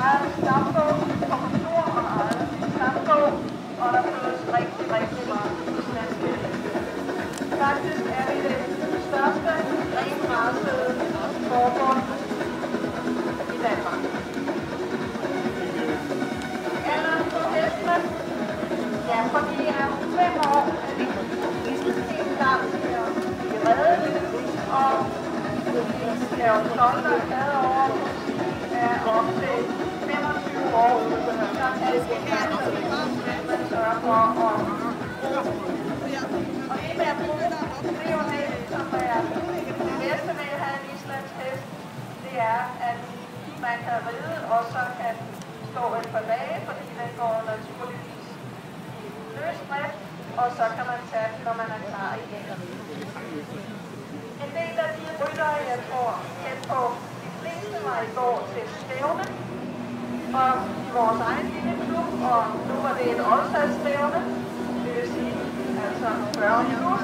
eget stambog på kontor og eget stambog, og der fødes rigtig mange islandske heste. Faktisk er vi det største renracede forbund i Danmark. Alderen på hestene, ja, for de er 5 år, helt klar til at blive reddet, og vi er jo stolte og glade over, at op til 25 år, så kan det ske, at man sørger for at og det med at bruge, det er jo det, som er det bedste ved at have en islandsk hest, det er, at man kan ride, og så kan stå et par dage, fordi den går naturligvis i løs drift, og så kan man tage den, når man er klar igen. En del af de ryttere, jeg tror, tæt på de fleste var i går til stævne, og i vores egen lille klub, og nu var det et årsdagsstævne, det vil sige, altså 40 plus.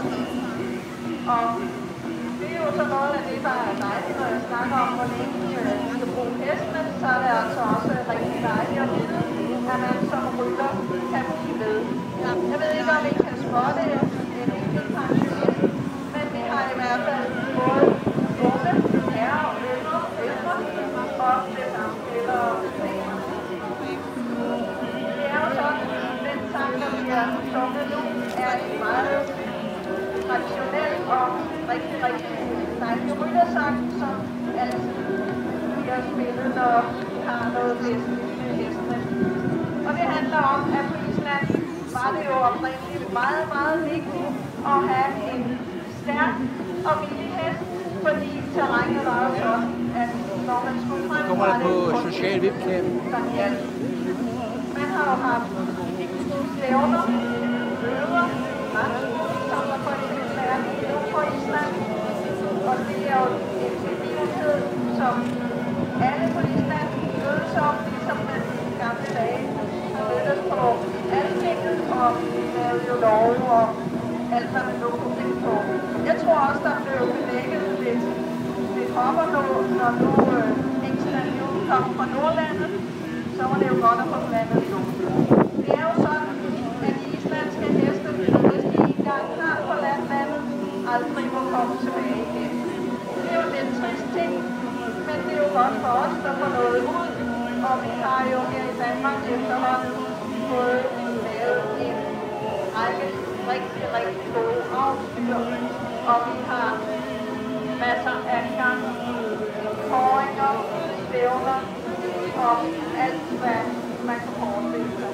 Og det er jo så noget af det, der er dejligt, når jeg snakker om, hvor længe vi skal bruge hestene, så er det altså også rigtig dejligt at vide, at man som rytter kan blive ved. Jeg ved ikke, om I kan spotte en enkelt pensionist, men vi har i hvert fald både unge, herrer og ældre, og det samme gælder damer. Det er jo sådan, den sang, der bliver sunget nu, er en meget traditionel og rigtig dejlig ryttersang, som altid bliver spillet, når vi har noget fest med hestene. Og det handler om, at på Island var det jo oprindeligt meget vigtigt at have en stærk og billig hest, fordi terrænet var jo sådan, at når man skulle frem, var det kun der gjaldt. Man har jo haft stævner, møder, som der for eksempel er endnu på Island. Og det er jo en begivenhed, som alle på Island mødes om, ligesom den gamle dage, der mødtes på altinget, og vi lavede jo lov og alt, hvad man nu kunne finde på. Jeg tror også, der blev belægget lidt hopper nu, når nu Island jo kom fra Nordlandet, så var det jo godt at få blandet nu. Det er jo sådan, at de islandske heste, hvis de engang har forladt landet, aldrig må komme tilbage igen. Det er jo lidt trist ting, men det er jo godt for os, der får noget ud. Og vi har jo her i Danmark efterhånden fået lavet en række rigtig gode avlsdyr. Og vi har masser af gang, kåringer, stævner og alt, hvad man kan forestille sig.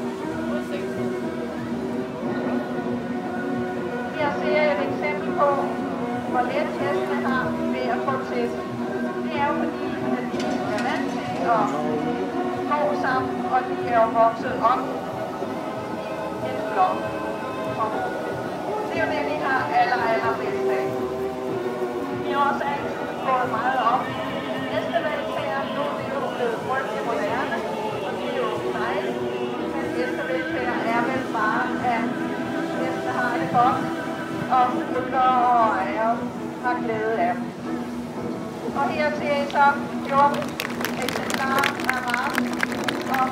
Her ser jeg et eksempel på, hvor let hestene har ved at få til. Det er jo fordi, at de er vant til at gå sammen, og de er jo vokset op i en flok. Det er jo det, vi har allerbedst af. Vi har også altid gået meget op i hestevelfærd. Nu er det jo blevet frygtelig moderne, og det er jo dejligt. Men hestevelfærd er vel bare, at hestene har det godt, og rytter og ejer har glæde af dem. Og her ser I så 14 eksemplarer af Mars, og